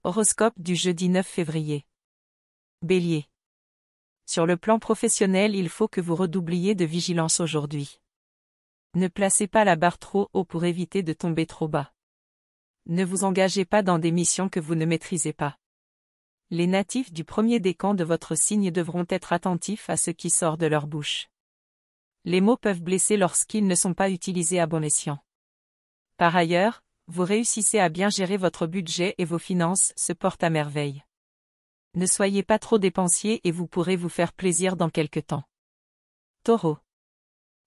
Horoscope du jeudi 9 février. Bélier. Sur le plan professionnel, il faut que vous redoubliez de vigilance aujourd'hui. Ne placez pas la barre trop haut pour éviter de tomber trop bas. Ne vous engagez pas dans des missions que vous ne maîtrisez pas. Les natifs du premier décan de votre signe devront être attentifs à ce qui sort de leur bouche. Les mots peuvent blesser lorsqu'ils ne sont pas utilisés à bon escient. Par ailleurs, vous réussissez à bien gérer votre budget et vos finances se portent à merveille. Ne soyez pas trop dépensier et vous pourrez vous faire plaisir dans quelque temps. Taureau.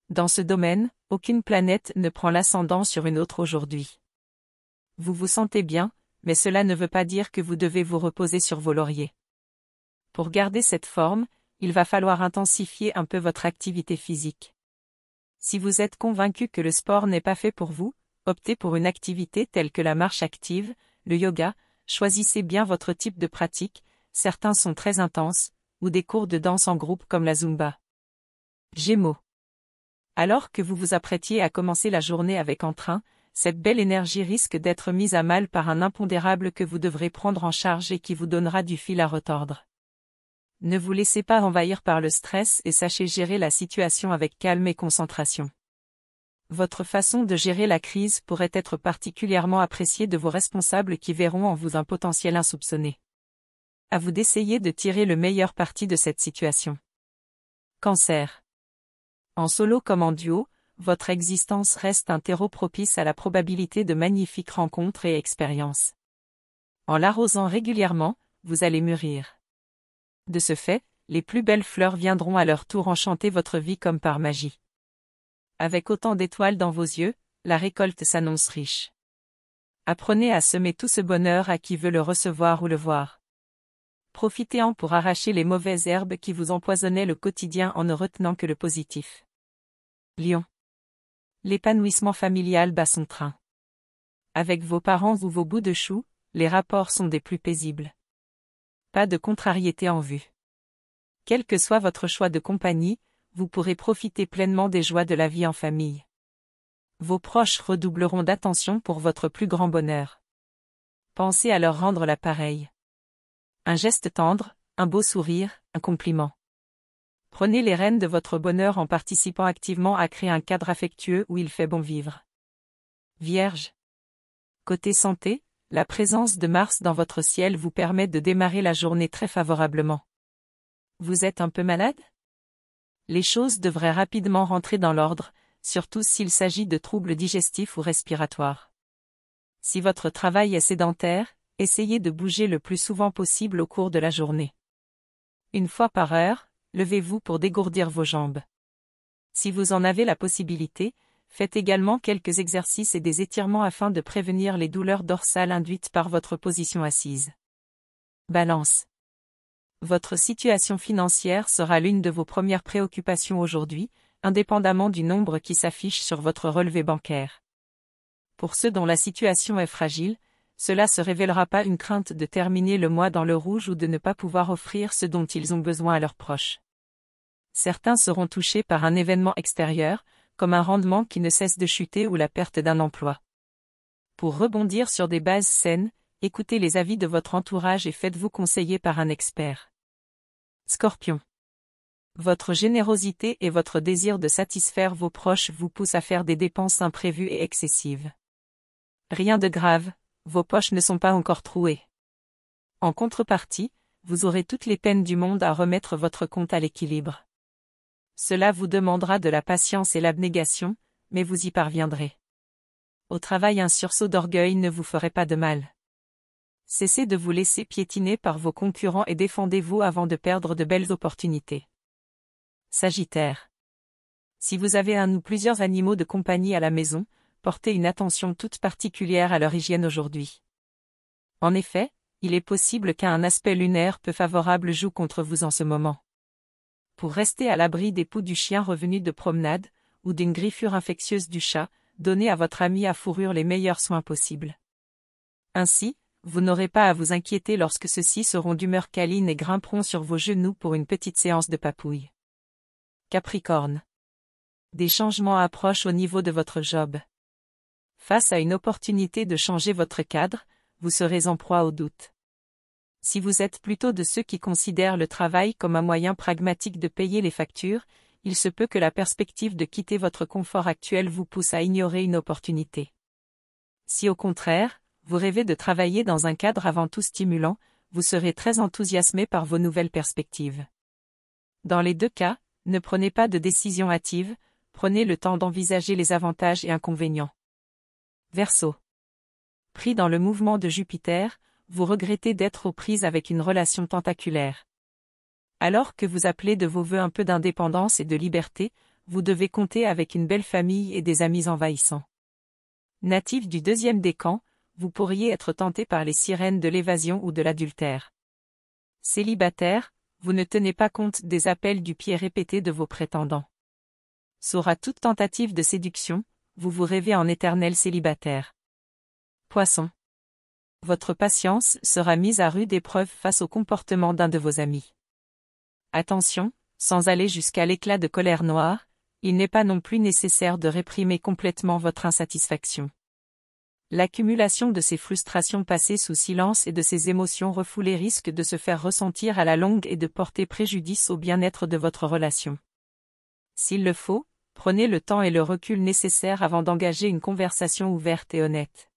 Dans ce domaine, aucune planète ne prend l'ascendant sur une autre aujourd'hui. Vous vous sentez bien, mais cela ne veut pas dire que vous devez vous reposer sur vos lauriers. Pour garder cette forme, il va falloir intensifier un peu votre activité physique. Si vous êtes convaincu que le sport n'est pas fait pour vous, optez pour une activité telle que la marche active, le yoga, choisissez bien votre type de pratique, certains sont très intenses, ou des cours de danse en groupe comme la Zumba. Gémeaux. Alors que vous vous apprêtiez à commencer la journée avec entrain, cette belle énergie risque d'être mise à mal par un impondérable que vous devrez prendre en charge et qui vous donnera du fil à retordre. Ne vous laissez pas envahir par le stress et sachez gérer la situation avec calme et concentration. Votre façon de gérer la crise pourrait être particulièrement appréciée de vos responsables qui verront en vous un potentiel insoupçonné. À vous d'essayer de tirer le meilleur parti de cette situation. Cancer. En solo comme en duo, votre existence reste un terreau propice à la probabilité de magnifiques rencontres et expériences. En l'arrosant régulièrement, vous allez mûrir. De ce fait, les plus belles fleurs viendront à leur tour enchanter votre vie comme par magie. Avec autant d'étoiles dans vos yeux, la récolte s'annonce riche. Apprenez à semer tout ce bonheur à qui veut le recevoir ou le voir. Profitez-en pour arracher les mauvaises herbes qui vous empoisonnaient le quotidien en ne retenant que le positif. Lion. L'épanouissement familial bat son train. Avec vos parents ou vos bouts de chou, les rapports sont des plus paisibles. Pas de contrariété en vue. Quel que soit votre choix de compagnie, vous pourrez profiter pleinement des joies de la vie en famille. Vos proches redoubleront d'attention pour votre plus grand bonheur. Pensez à leur rendre l'appareil. Un geste tendre, un beau sourire, un compliment. Prenez les rênes de votre bonheur en participant activement à créer un cadre affectueux où il fait bon vivre. Vierge. Côté santé, la présence de Mars dans votre ciel vous permet de démarrer la journée très favorablement. Vous êtes un peu malade ? Les choses devraient rapidement rentrer dans l'ordre, surtout s'il s'agit de troubles digestifs ou respiratoires. Si votre travail est sédentaire, essayez de bouger le plus souvent possible au cours de la journée. Une fois par heure, levez-vous pour dégourdir vos jambes. Si vous en avez la possibilité, faites également quelques exercices et des étirements afin de prévenir les douleurs dorsales induites par votre position assise. Balance. Votre situation financière sera l'une de vos premières préoccupations aujourd'hui, indépendamment du nombre qui s'affiche sur votre relevé bancaire. Pour ceux dont la situation est fragile, cela se révélera pas une crainte de terminer le mois dans le rouge ou de ne pas pouvoir offrir ce dont ils ont besoin à leurs proches. Certains seront touchés par un événement extérieur, comme un rendement qui ne cesse de chuter ou la perte d'un emploi. Pour rebondir sur des bases saines, écoutez les avis de votre entourage et faites-vous conseiller par un expert. Scorpion. Votre générosité et votre désir de satisfaire vos proches vous poussent à faire des dépenses imprévues et excessives. Rien de grave, vos poches ne sont pas encore trouées. En contrepartie, vous aurez toutes les peines du monde à remettre votre compte à l'équilibre. Cela vous demandera de la patience et l'abnégation, mais vous y parviendrez. Au travail, un sursaut d'orgueil ne vous ferait pas de mal. Cessez de vous laisser piétiner par vos concurrents et défendez-vous avant de perdre de belles opportunités. Sagittaire. Si vous avez un ou plusieurs animaux de compagnie à la maison, portez une attention toute particulière à leur hygiène aujourd'hui. En effet, il est possible qu'un aspect lunaire peu favorable joue contre vous en ce moment. Pour rester à l'abri des poux du chien revenu de promenade, ou d'une griffure infectieuse du chat, donnez à votre ami à fourrure les meilleurs soins possibles. Ainsi, vous n'aurez pas à vous inquiéter lorsque ceux-ci seront d'humeur câline et grimperont sur vos genoux pour une petite séance de papouille. Capricorne. Des changements approchent au niveau de votre job. Face à une opportunité de changer votre cadre, vous serez en proie au doute. Si vous êtes plutôt de ceux qui considèrent le travail comme un moyen pragmatique de payer les factures, il se peut que la perspective de quitter votre confort actuel vous pousse à ignorer une opportunité. Si au contraire, vous rêvez de travailler dans un cadre avant tout stimulant, vous serez très enthousiasmé par vos nouvelles perspectives. Dans les deux cas, ne prenez pas de décision hâtive, prenez le temps d'envisager les avantages et inconvénients. Verseau. Pris dans le mouvement de Jupiter, vous regrettez d'être aux prises avec une relation tentaculaire. Alors que vous appelez de vos vœux un peu d'indépendance et de liberté, vous devez compter avec une belle famille et des amis envahissants. Natif du deuxième décan, vous pourriez être tenté par les sirènes de l'évasion ou de l'adultère. Célibataire, vous ne tenez pas compte des appels du pied répétés de vos prétendants. Saura toute tentative de séduction, vous vous rêvez en éternel célibataire. Poisson. Votre patience sera mise à rude épreuve face au comportement d'un de vos amis. Attention, sans aller jusqu'à l'éclat de colère noire, il n'est pas non plus nécessaire de réprimer complètement votre insatisfaction. L'accumulation de ces frustrations passées sous silence et de ces émotions refoulées risque de se faire ressentir à la longue et de porter préjudice au bien-être de votre relation. S'il le faut, prenez le temps et le recul nécessaires avant d'engager une conversation ouverte et honnête.